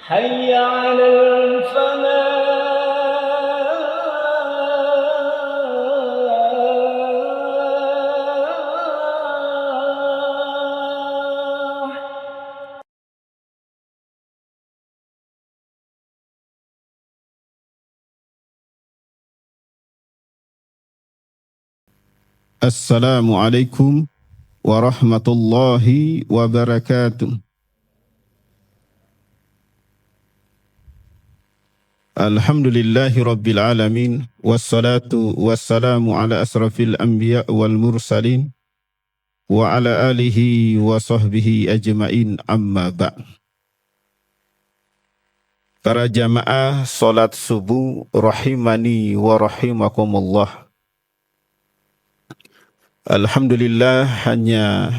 حي على الفلاح. Assalamualaikum warahmatullahi wabarakatuh. Alhamdulillahi rabbil alamin, wassalatu wassalamu ala asrafil anbiya wal mursalin, wa ala alihi wa sahbihi ajma'in, amma ba'd. Para jamaah salat subuh rahimani wa rahimakumullah. Alhamdulillah, hanya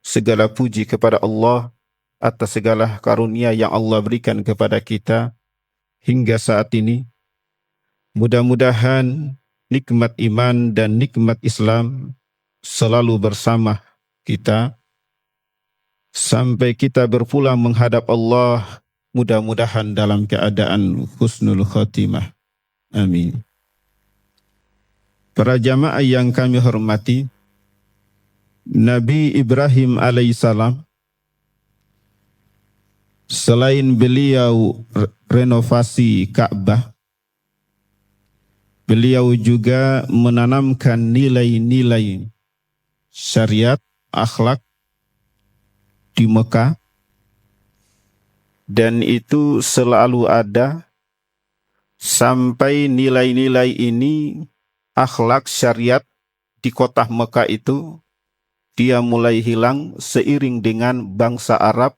segala puji kepada Allah atas segala karunia yang Allah berikan kepada kita hingga saat ini. Mudah-mudahan nikmat iman dan nikmat Islam selalu bersama kita sampai kita berpulang menghadap Allah, mudah-mudahan dalam keadaan husnul khatimah. Amin. Para jamaah yang kami hormati, Nabi Ibrahim alaihissalam, selain beliau renovasi Ka'bah, beliau juga menanamkan nilai-nilai syariat, akhlak di Mekah, dan itu selalu ada sampai nilai-nilai ini, akhlak syariat di kota Mekah itu dia mulai hilang seiring dengan bangsa Arab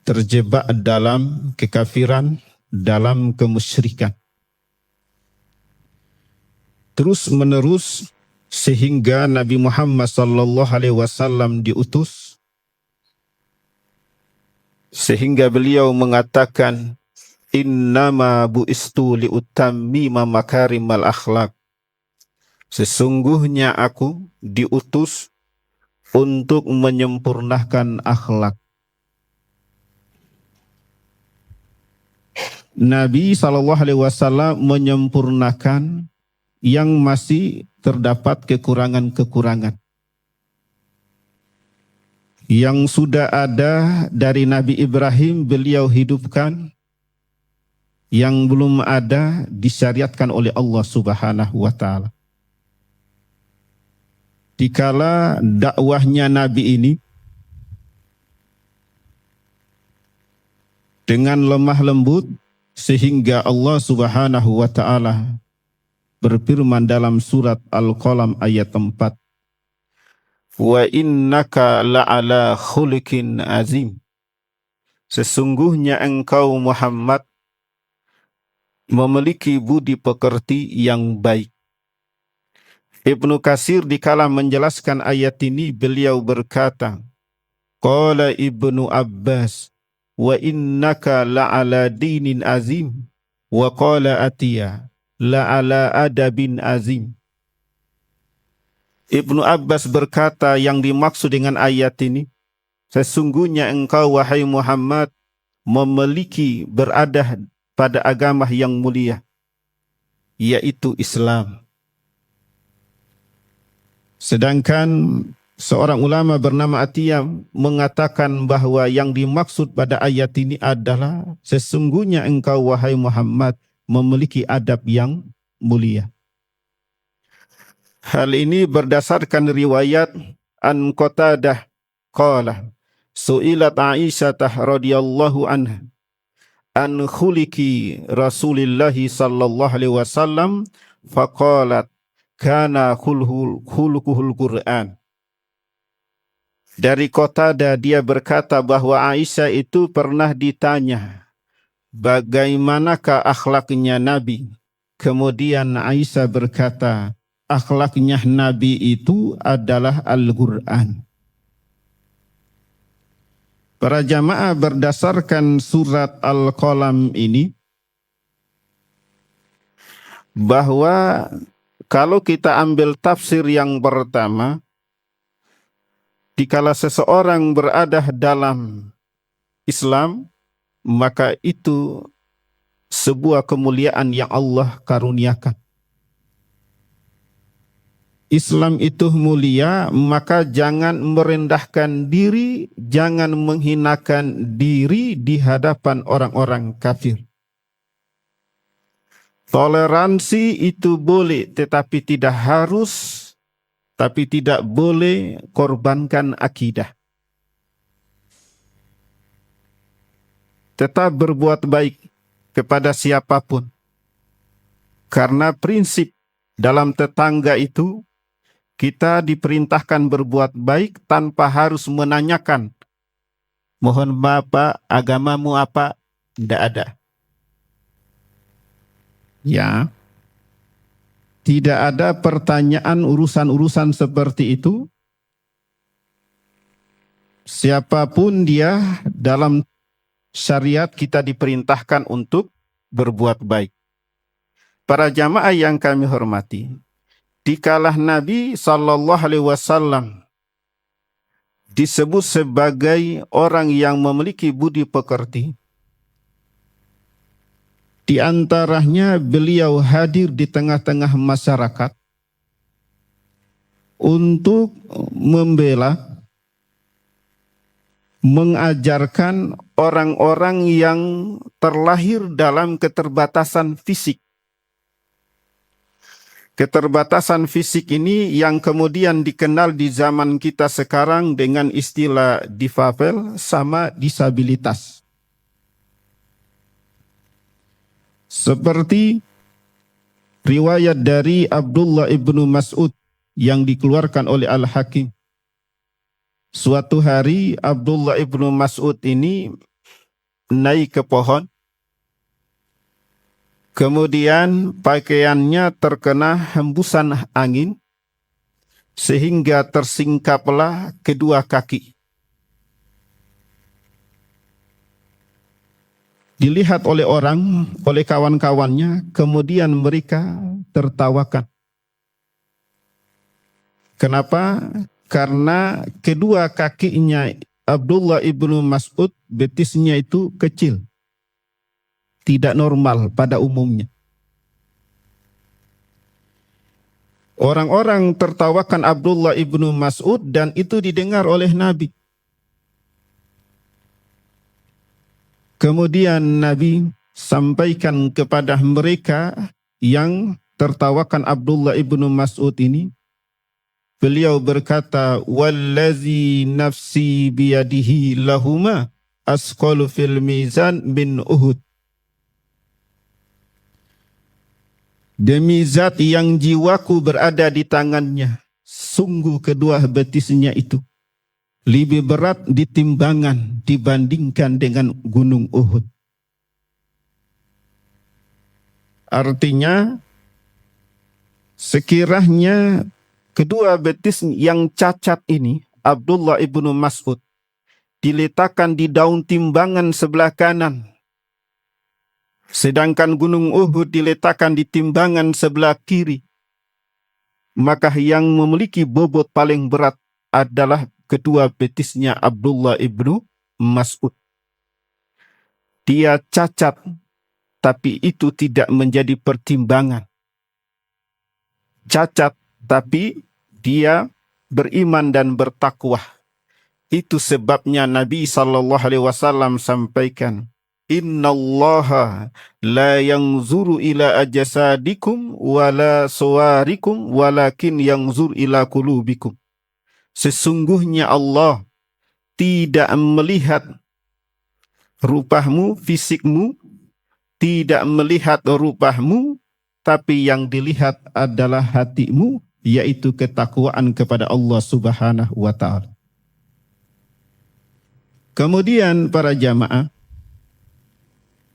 terjebak dalam kekafiran, dalam kemusyrikan. Terus menerus sehingga Nabi Muhammad SAW diutus, sehingga beliau mengatakan, innama bu'istu liutammima makarimal akhlak. Sesungguhnya aku diutus untuk menyempurnakan akhlak. Nabi SAW menyempurnakan yang masih terdapat kekurangan-kekurangan. Yang sudah ada dari Nabi Ibrahim beliau hidupkan, yang belum ada disyariatkan oleh Allah Subhanahu wa Ta'ala. Dikala dakwahnya Nabi ini dengan lemah lembut, sehingga Allah Subhanahu wa Ta'ala berfirman dalam surat Al-Qalam ayat 4, wa innaka la'ala khuliqin azim. Sesungguhnya engkau Muhammad memiliki budi pekerti yang baik. Ibnu Katsir dikala menjelaskan ayat ini, beliau berkata, qala Ibnu Abbas, wa innaka la'ala dinin azim, wa qala Atiyah, la'ala adabin azim. Ibnu Abbas berkata, yang dimaksud dengan ayat ini, sesungguhnya engkau wahai Muhammad memiliki berada pada agama yang mulia, yaitu Islam. Sedangkan seorang ulama bernama Atiyah mengatakan bahwa yang dimaksud pada ayat ini adalah sesungguhnya engkau wahai Muhammad memiliki adab yang mulia. Hal ini berdasarkan riwayat an Qatadah qala su'ilat Aisyah radhiyallahu anha an khuliki Rasulillah sallallahu alaihi wasallam faqalat kana khuluquhul Qur'an. Dari Qatadah dia berkata bahwa Aisyah itu pernah ditanya bagaimanakah akhlaknya Nabi. Kemudian Aisyah berkata, akhlaknya Nabi itu adalah Al-Quran. Para jamaah, berdasarkan surat Al-Qalam ini, bahwa kalau kita ambil tafsir yang pertama, dikala seseorang berada dalam Islam, maka itu sebuah kemuliaan yang Allah karuniakan. Islam itu mulia, maka jangan merendahkan diri, jangan menghinakan diri di hadapan orang-orang kafir. Toleransi itu boleh, tetapi tidak harus, tapi tidak boleh korbankan akidah. Tetap berbuat baik kepada siapapun. Karena prinsip dalam tetangga itu, kita diperintahkan berbuat baik tanpa harus menanyakan, mohon maaf Pak, agamamu apa? Tidak ada. Ya, tidak ada pertanyaan urusan-urusan seperti itu. Siapapun dia, dalam syariat kita diperintahkan untuk berbuat baik. Para jamaah yang kami hormati, dikalah Nabi SAW disebut sebagai orang yang memiliki budi pekerti, di antaranya beliau hadir di tengah-tengah masyarakat untuk membela, mengajarkan orang-orang yang terlahir dalam keterbatasan fisik. Keterbatasan fisik ini yang kemudian dikenal di zaman kita sekarang dengan istilah difabel sama disabilitas. Seperti riwayat dari Abdullah ibnu Mas'ud yang dikeluarkan oleh Al-Hakim. Suatu hari Abdullah ibnu Mas'ud ini naik ke pohon. Kemudian pakaiannya terkena hembusan angin sehingga tersingkaplah kedua kaki. Dilihat oleh orang, oleh kawan-kawannya, kemudian mereka tertawakan. Kenapa? Karena kedua kakinya Abdullah ibnu Mas'ud, betisnya itu kecil. Tidak normal pada umumnya. Orang-orang tertawakan Abdullah ibnu Mas'ud dan itu didengar oleh Nabi. Kemudian Nabi sampaikan kepada mereka yang tertawakan Abdullah ibnu Mas'ud ini. Beliau berkata, "Wallazi nafsi biyadihi lahuma asqalu fil mizan min Uhud." Demi zat yang jiwaku berada di tangannya, sungguh kedua betisnya itu lebih berat di timbangan dibandingkan dengan gunung Uhud. Artinya, sekiranya kedua betis yang cacat ini, Abdullah ibnu Mas'ud, diletakkan di daun timbangan sebelah kanan, sedangkan gunung Uhud diletakkan di timbangan sebelah kiri, maka yang memiliki bobot paling berat adalah kedua betisnya Abdullah ibnu Mas'ud. Dia cacat, tapi itu tidak menjadi pertimbangan. Cacat, tapi dia beriman dan bertakwa. Itu sebabnya Nabi SAW sampaikan, "Innallaha la yanzuru ila ajsadikum wala suwarikum walakin yanzur ila qulubikum." Sesungguhnya Allah tidak melihat rupahmu, fisikmu, tidak melihat rupahmu, tapi yang dilihat adalah hatimu, yaitu ketakwaan kepada Allah Subhanahu wa Ta'ala. Kemudian para jamaah,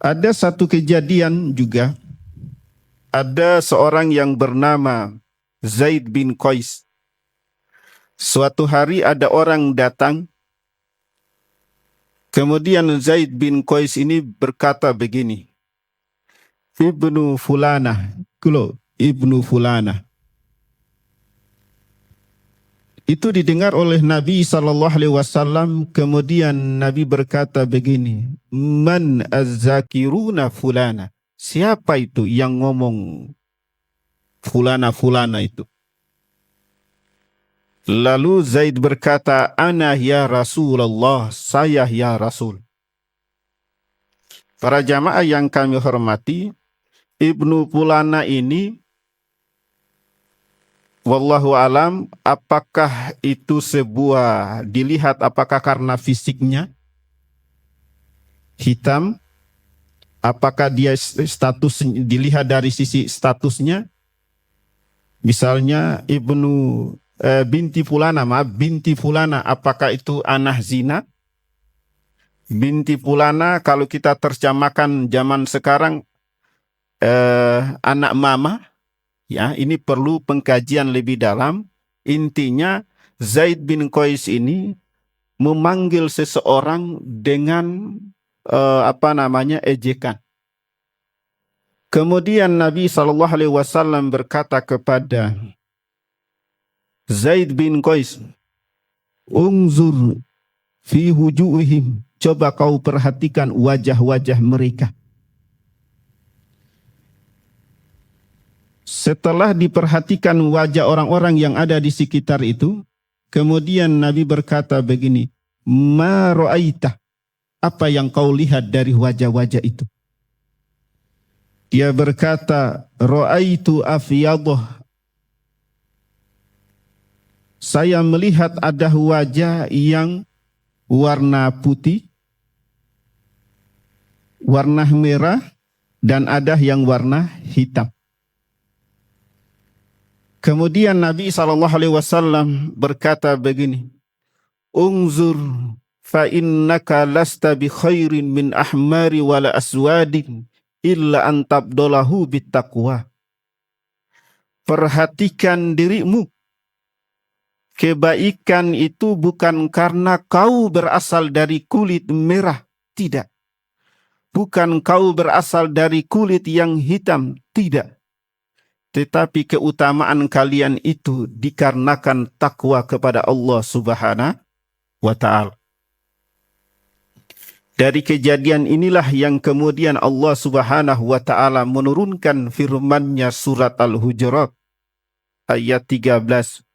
ada satu kejadian juga. Ada seorang yang bernama Zaid bin Qais. Suatu hari ada orang datang. Kemudian Zaid bin Qais ini berkata begini, "Ibnu Fulana, kulo Ibnu Fulana." Itu didengar oleh Nabi SAW. Kemudian Nabi berkata begini, Man az-zakiruna fulana. Siapa itu yang ngomong fulana itu? Lalu Zaid berkata, Ana ya Rasulullah, saya ya Rasul. Para jamaah yang kami hormati, Ibnu Fulana ini, wallahu alam, apakah itu dilihat apakah karena fisiknya hitam, apakah dia dilihat dari sisi statusnya, misalnya binti Fulana, apakah itu anak zina? Binti Fulana kalau kita terjemahkan zaman sekarang anak mama, ya ini perlu pengkajian lebih dalam. Intinya Zaid bin Qais ini memanggil seseorang dengan ejekan. Kemudian Nabi SAW berkata kepada Zaid bin Qais, Unzur fi wujuhihim, coba kau perhatikan wajah-wajah mereka. Setelah diperhatikan wajah orang-orang yang ada di sekitar itu, kemudian Nabi berkata begini, Ma ra'aita, apa yang kau lihat dari wajah-wajah itu? Dia berkata, Ra'aitu afyadah, saya melihat ada wajah yang warna putih, warna merah, dan ada yang warna hitam. Kemudian Nabi SAW berkata begini, Unzur fa innaka lasta bi khairin min ahmari wala aswadin illa an tabdolahu bittaqwa. Perhatikan dirimu. Kebaikan itu bukan karena kau berasal dari kulit merah, tidak. Bukan kau berasal dari kulit yang hitam, tidak. Tetapi keutamaan kalian itu dikarenakan takwa kepada Allah Subhanahu wa Ta'ala. Dari kejadian inilah yang kemudian Allah Subhanahu wa Ta'ala menurunkan firman-Nya surat Al-Hujurat ayat 13.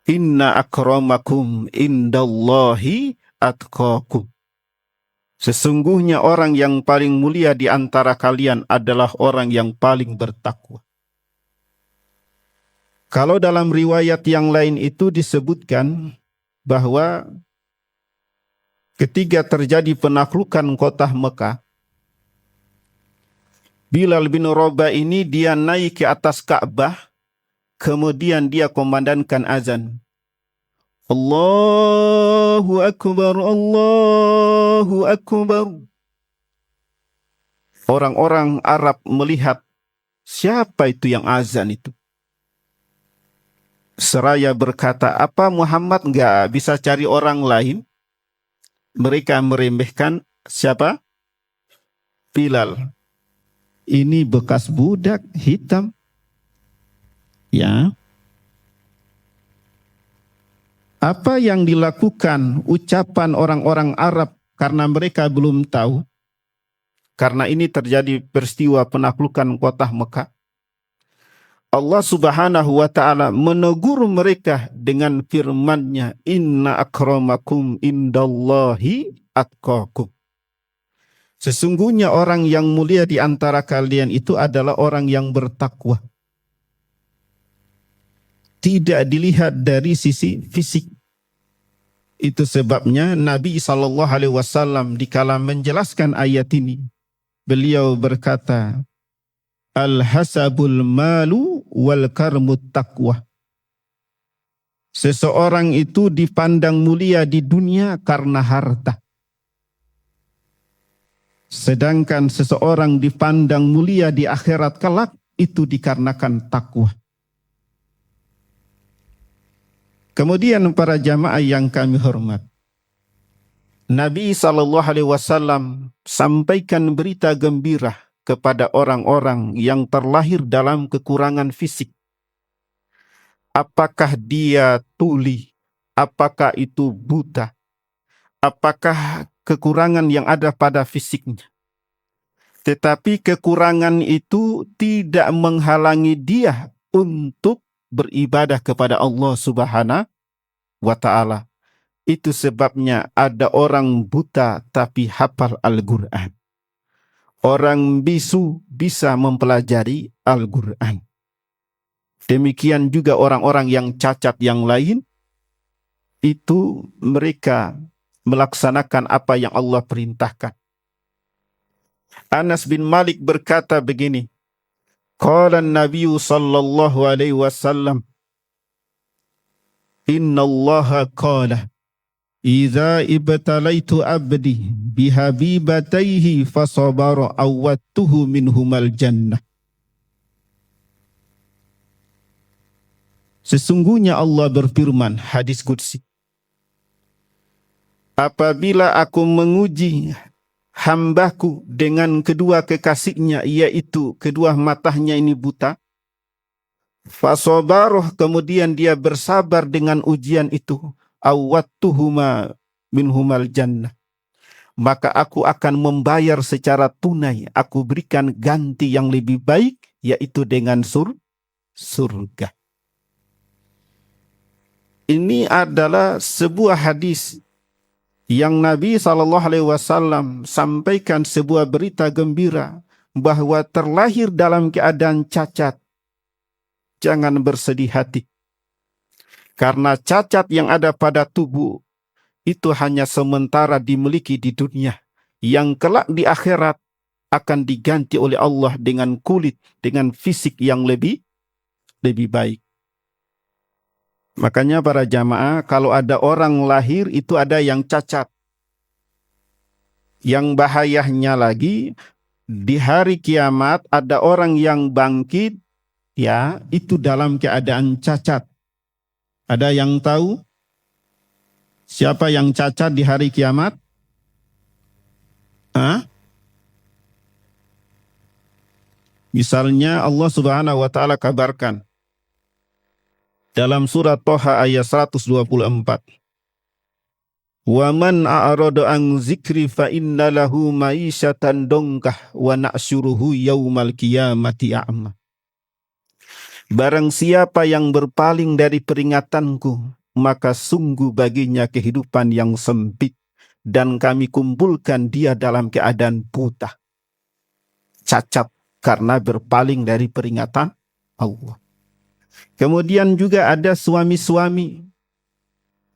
Inna akramakum indallahi atqakum. Sesungguhnya orang yang paling mulia di antara kalian adalah orang yang paling bertakwa. Kalau dalam riwayat yang lain itu disebutkan bahwa ketika terjadi penaklukan kota Mekah, Bilal bin Rabah ini dia naik ke atas Ka'bah, kemudian dia komandankan azan. Allahu Akbar, Allahu Akbar. Orang-orang Arab melihat siapa itu yang azan itu. Seraya berkata, apa Muhammad enggak bisa cari orang lain? Mereka meremehkan siapa? Bilal. Ini bekas budak hitam. Ya. Apa yang dilakukan ucapan orang-orang Arab karena mereka belum tahu? Karena ini terjadi peristiwa penaklukan kota Mekah. Allah Subhanahu wa Ta'ala menegur mereka dengan firman-Nya, Inna akramakum indallahi atqakum. Sesungguhnya orang yang mulia di antara kalian itu adalah orang yang bertakwa. Tidak dilihat dari sisi fisik. Itu sebabnya Nabi SAW dikala menjelaskan ayat ini, beliau berkata, Al-hasabul malu wal karmut taqwa. Seseorang itu dipandang mulia di dunia karena harta. Sedangkan seseorang dipandang mulia di akhirat kelak itu dikarenakan takwa. Kemudian para jamaah yang kami hormat, Nabi SAW sampaikan berita gembira kepada orang-orang yang terlahir dalam kekurangan fisik. apakah dia tuli, apakah itu buta, apakah kekurangan yang ada pada fisiknya. Tetapi kekurangan itu tidak menghalangi dia untuk beribadah kepada Allah Subhanahu wa Ta'ala. Itu sebabnya ada orang buta tapi hafal Al-Quran. Orang bisu bisa mempelajari Al-Quran. Demikian juga orang-orang yang cacat yang lain, itu mereka melaksanakan apa yang Allah perintahkan. Anas bin Malik berkata begini, qala an-nabiy sallallahu alaihi wasallam, inna Allah qala, idza ibtalaitu abdi bihabibataihi fasabara awwatuhu minhumal jannah. Sesungguhnya Allah berfirman, hadis qudsi, apabila aku menguji hambaku dengan kedua kekasihnya, yaitu kedua matanya ini buta, fasabaroh, kemudian dia bersabar dengan ujian itu, awwattuhuma minhumal jannah, maka aku akan membayar secara tunai, aku berikan ganti yang lebih baik, yaitu dengan surga. Ini adalah sebuah hadis yang Nabi SAW sampaikan sebuah berita gembira bahwa terlahir dalam keadaan cacat, jangan bersedih hati. Karena cacat yang ada pada tubuh itu hanya sementara dimiliki di dunia. Yang kelak di akhirat akan diganti oleh Allah dengan kulit, dengan fisik yang lebih baik. Makanya para jamaah, kalau ada orang lahir itu ada yang cacat. Yang bahayanya lagi, di hari kiamat ada orang yang bangkit, ya, itu dalam keadaan cacat. Ada yang tahu siapa yang cacat di hari kiamat? Misalnya Allah Subhanahu wa Ta'ala kabarkan dalam surat Toha ayat 124. Wa man a'rada an zikri fa inna lahu ma'isyatan dongkah wa na'syuruhu yaumal qiyamati a'ma. Barang siapa yang berpaling dari peringatanku, maka sungguh baginya kehidupan yang sempit, dan kami kumpulkan dia dalam keadaan buta, cacat karena berpaling dari peringatan Allah. Kemudian juga ada suami-suami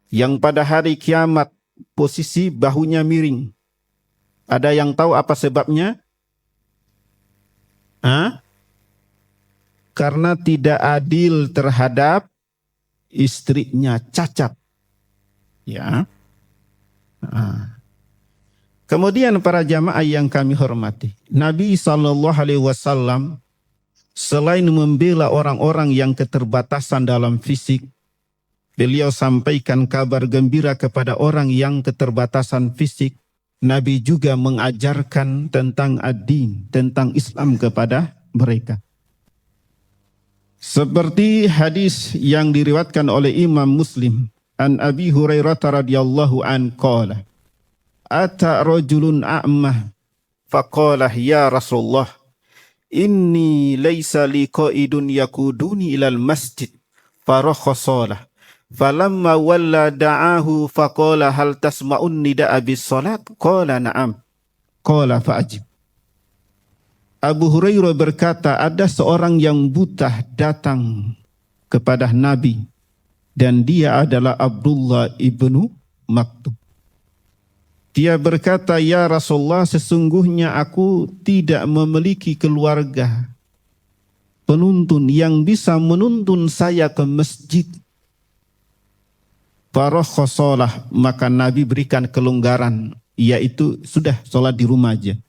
yang pada hari kiamat posisi bahunya miring. Ada yang tahu apa sebabnya? Karena tidak adil terhadap istrinya, cacat. Ya. Kemudian para jamaah yang kami hormati, Nabi SAW selain membela orang-orang yang keterbatasan dalam fisik, beliau sampaikan kabar gembira kepada orang yang keterbatasan fisik. Nabi juga mengajarkan tentang ad-din, tentang Islam kepada mereka. Seperti hadis yang diriwayatkan oleh Imam Muslim, an Abi Hurairah radhiyallahu an qala, ata rajulun a'mah faqala ya Rasulullah, inni laysa li qaidun yakuduni ilal masjid farakhasalah falamma walla da'ahu faqala hal tasma'un nida'a bis salat qala na'am qala fa'ajib. Abu Hurairah berkata, ada seorang yang buta datang kepada Nabi dan dia adalah Abdullah ibnu Maktum. Dia berkata, ya Rasulullah, sesungguhnya aku tidak memiliki keluarga penuntun yang bisa menuntun saya ke masjid. Farakhasalah, maka Nabi berikan kelonggaran, yaitu sudah sholat di rumah aja.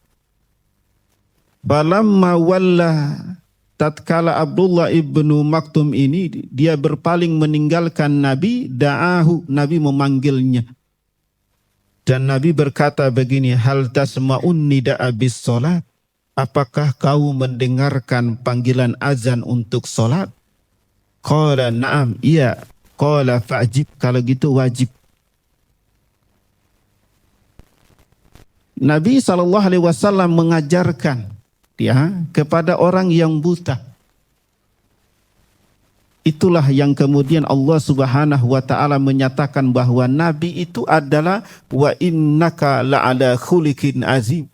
Falamma walla, tatkala Abdullah ibnu Maktum ini dia berpaling meninggalkan Nabi, da'ahu, Nabi memanggilnya. Dan Nabi berkata begini, hal tasma'un nida'a bis salat, apakah kau mendengarkan panggilan azan untuk salat? Qala na'am, iya. Qala fa'jib, kalau gitu wajib. Nabi SAW mengajarkan kepada orang yang buta. Itulah yang kemudian Allah Subhanahu wa taala menyatakan bahwa Nabi itu adalah wa innaka la'ala khuliqin azim.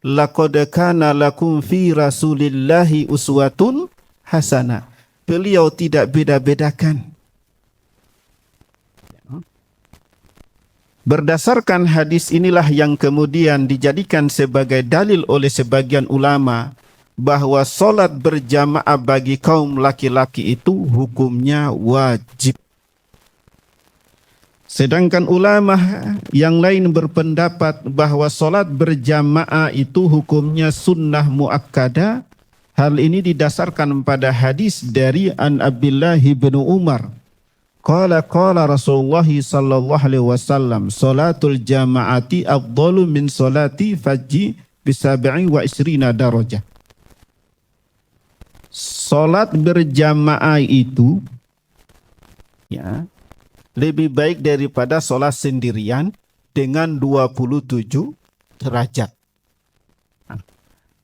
Laqad kana lakum fi Rasulillahi uswatun hasanah. Beliau tidak beda-bedakan. Berdasarkan hadis inilah yang kemudian dijadikan sebagai dalil oleh sebagian ulama bahwa solat berjamaah bagi kaum laki-laki itu hukumnya wajib. Sedangkan ulama yang lain berpendapat bahwa solat berjamaah itu hukumnya sunnah muakkadah. Hal ini didasarkan pada hadis dari An Abdullah bin Umar. Qala Rasulullah sallallahu alaihi wasallam, salatul jama'ati afdalu min salati fajri bi 27 darajah. Salat berjamaah itu lebih baik daripada salat sendirian dengan 27 derajat.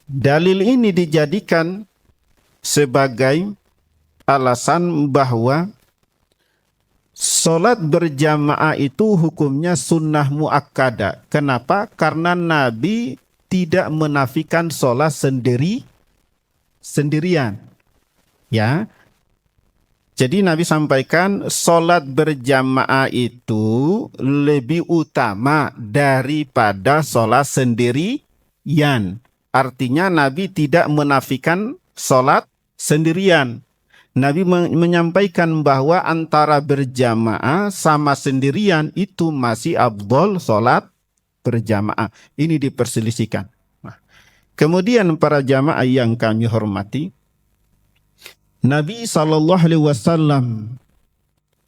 Dalil ini dijadikan sebagai alasan bahwa salat berjamaah itu hukumnya sunnah muakkadah. Kenapa? Karena Nabi tidak menafikan salat sendirian. Ya. Jadi Nabi sampaikan salat berjamaah itu lebih utama daripada salat sendirian. Artinya Nabi tidak menafikan salat sendirian. Nabi menyampaikan bahwa antara berjamaah sama sendirian itu masih afdal salat berjamaah. Ini diperselisihkan. Kemudian para jamaah yang kami hormati, Nabi SAW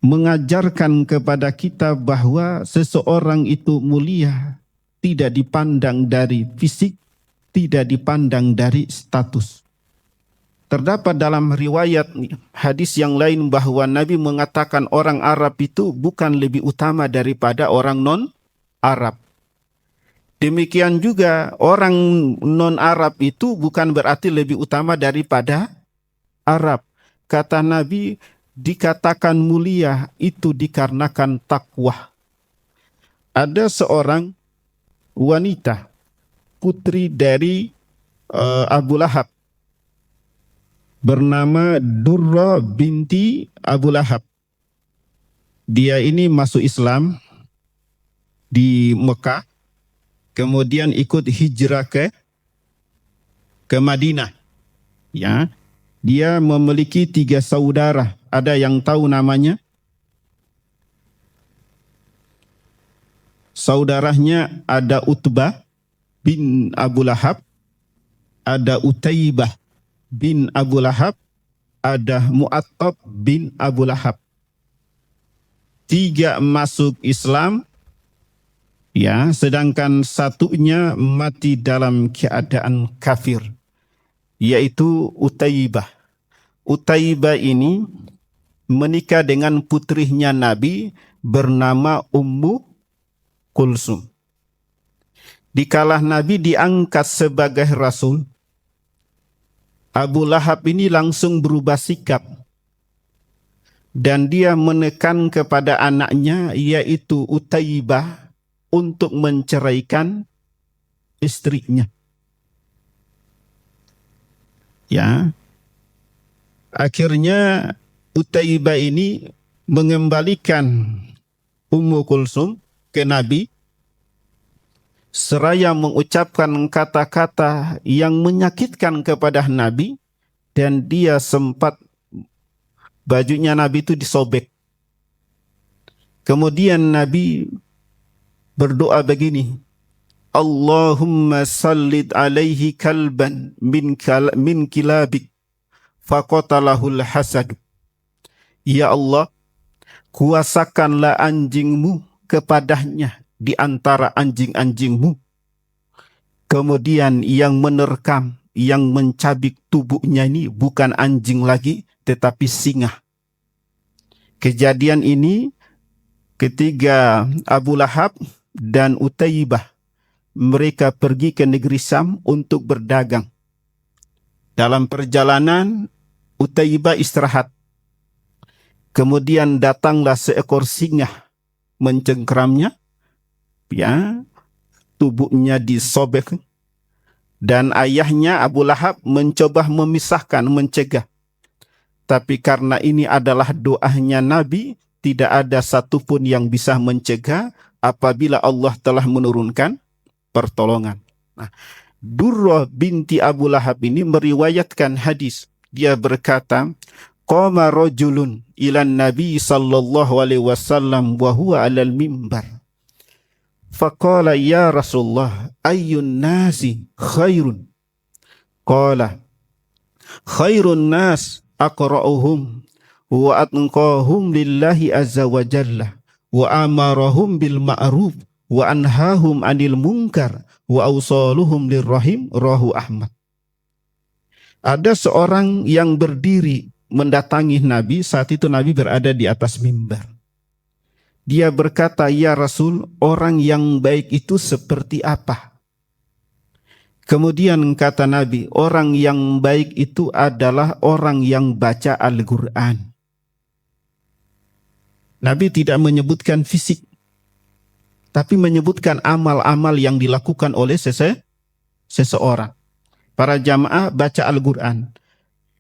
mengajarkan kepada kita bahwa seseorang itu mulia tidak dipandang dari fisik, tidak dipandang dari status. Terdapat dalam riwayat hadis yang lain bahwa Nabi mengatakan orang Arab itu bukan lebih utama daripada orang non-Arab. Demikian juga orang non-Arab itu bukan berarti lebih utama daripada Arab. Kata Nabi, dikatakan mulia itu dikarenakan takwa. Ada seorang wanita, putri dari Abu Lahab, bernama Durra binti Abu Lahab. Dia ini masuk Islam di Mekah, kemudian ikut hijrah ke Madinah. Ya, dia memiliki 3 saudara. Ada yang tahu namanya? Saudaranya ada Utbah bin Abu Lahab, ada Utaibah bin Abu Lahab, ada Mu'attab bin Abu Lahab. 3 masuk Islam, ya, sedangkan satunya mati dalam keadaan kafir, yaitu Utaibah. Utaibah ini menikah dengan putrinya Nabi bernama Ummu Kulsum. Dikala Nabi diangkat sebagai Rasul, Abu Lahab ini langsung berubah sikap dan dia menekan kepada anaknya yaitu Utaibah untuk menceraikan istrinya. Ya. Akhirnya Utaibah ini mengembalikan Ummu Kulsum ke Nabi seraya mengucapkan kata-kata yang menyakitkan kepada Nabi, dan dia sempat bajunya Nabi itu disobek. Kemudian Nabi berdoa begini, Allahumma sallid alaihi kalban min kilabik faqatalahul hasad. Ya Allah, kuasakanlah anjingmu kepadanya di antara anjing-anjingmu. Kemudian yang menerkam, yang mencabik tubuhnya ini bukan anjing lagi, tetapi singa. Kejadian ini ketika Abu Lahab dan Utaibah mereka pergi ke negeri Syam untuk berdagang. Dalam perjalanan Utaibah istirahat. Kemudian datanglah seekor singa mencengkeramnya, ya, tubuhnya disobek, dan ayahnya Abu Lahab mencoba memisahkan, mencegah. Tapi karena ini adalah doanya Nabi, tidak ada satupun yang bisa mencegah apabila Allah telah menurunkan pertolongan. Nah, Durrah binti Abu Lahab ini meriwayatkan hadis. Dia berkata, qama rajulun ilan Nabi sallallahu alaihi wasallam wa huwa 'alal mimbar. Faqala ya Rasulullah ayyun nasi khairun? Qala khairun nas aqra'uhum wa atqahum lillahi azza wa jalla wa amarahum bil ma'ruf wa anhahum 'anil munkar wa awsaluhum lirrahim, rawahu Ahmad. Ada seorang yang berdiri mendatangi Nabi, saat itu Nabi berada di atas mimbar. Dia berkata, ya Rasul, orang yang baik itu seperti apa? Kemudian kata Nabi, orang yang baik itu adalah orang yang baca Al-Quran. Nabi tidak menyebutkan fisik, tapi menyebutkan amal-amal yang dilakukan oleh seseorang. Para jamaah baca Al-Quran.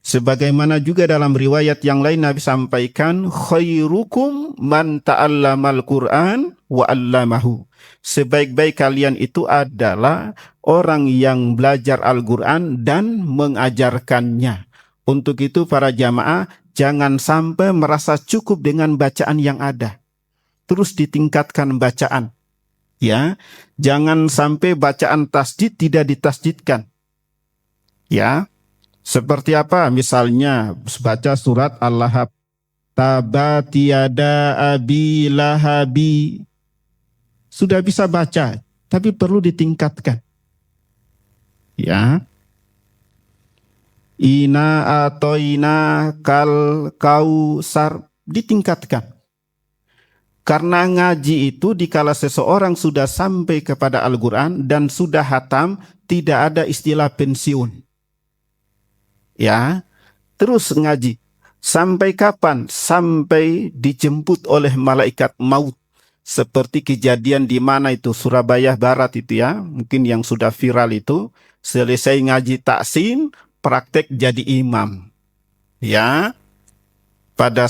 Sebagaimana juga dalam riwayat yang lain Nabi sampaikan, khairukum man ta'allamal Qur'an wa 'allamahu. Sebaik-baik kalian itu adalah orang yang belajar Al-Quran dan mengajarkannya. Untuk itu para jamaah jangan sampai merasa cukup dengan bacaan yang ada. Terus ditingkatkan bacaan. Ya, jangan sampai bacaan tasdid tidak ditasdidkan. Ya, seperti apa? Misalnya baca surat Al-Lahab. Tabat yada abi lahabi. Sudah bisa baca, tapi perlu ditingkatkan. Ya. Ina atoina kal kausar, ditingkatkan. Karena ngaji itu dikala seseorang sudah sampai kepada Al-Quran dan sudah hatam, tidak ada istilah pensiun. Ya, terus ngaji. Sampai kapan? Sampai dijemput oleh malaikat maut. Seperti kejadian di mana itu, Surabaya Barat itu ya, mungkin yang sudah viral itu, selesai ngaji taksin, praktek jadi imam. Ya, pada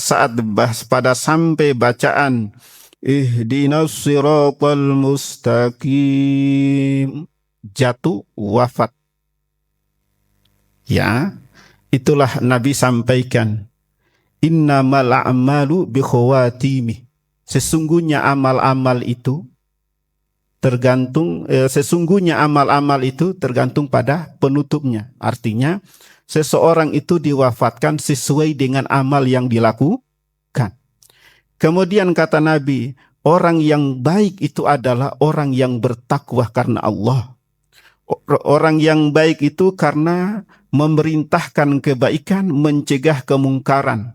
sampai bacaan ihdinas siratal mustaqim, jatuh wafat. Ya, itulah Nabi sampaikan, innamal a'malu bi khawatimi. Sesungguhnya amal-amal itu tergantung pada penutupnya. Artinya seseorang itu diwafatkan sesuai dengan amal yang dilakukan. Kemudian kata Nabi, orang yang baik itu adalah orang yang bertakwa karena Allah. Orang yang baik itu karena memerintahkan kebaikan, mencegah kemungkaran.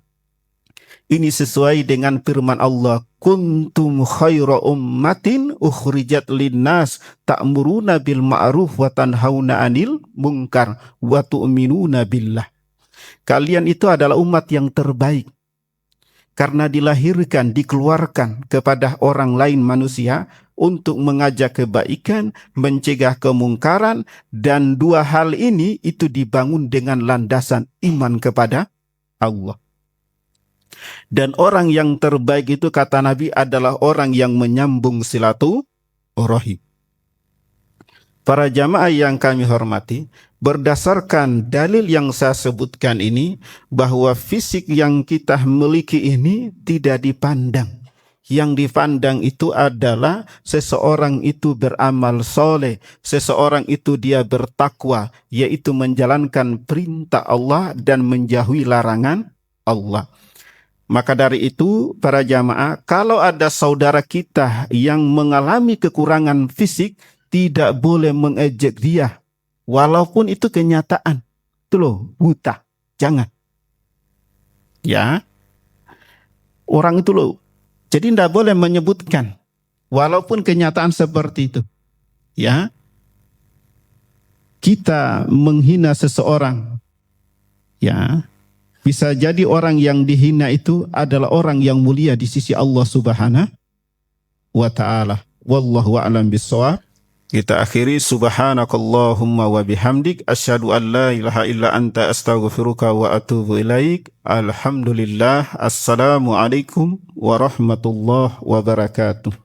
Ini sesuai dengan firman Allah, kuntum khaira ummatin ukhrijat linnas ta'muruna bil ma'ruf wa tanhauna 'anil munkar wa tu'minuna billah. Kalian itu adalah umat yang terbaik karena dilahirkan, dikeluarkan kepada orang lain manusia untuk mengajak kebaikan, mencegah kemungkaran, dan dua hal ini itu dibangun dengan landasan iman kepada Allah. Dan orang yang terbaik itu kata Nabi adalah orang yang menyambung silaturahim. Para jamaah yang kami hormati, berdasarkan dalil yang saya sebutkan ini, bahwa fisik yang kita miliki ini tidak dipandang. Yang dipandang itu adalah seseorang itu beramal soleh, seseorang itu dia bertakwa, yaitu menjalankan perintah Allah dan menjauhi larangan Allah. Maka dari itu para jamaah, kalau ada saudara kita yang mengalami kekurangan fisik, tidak boleh mengejek dia. Walaupun itu kenyataan. Itu loh, buta. Jangan. Ya. orang itu loh. Jadi tidak boleh menyebutkan walaupun kenyataan seperti itu. Ya. Kita menghina seseorang. Ya. Bisa jadi orang yang dihina itu adalah orang yang mulia di sisi Allah Subhanahu wa taala. Wallahu a'lam bissawab. Kita akhiri subhanakallahumma wa bihamdik asyhadu an la ilaha illa anta astaghfiruka wa atubu ilaik. Alhamdulillah. Assalamualaikum warahmatullahi wabarakatuh.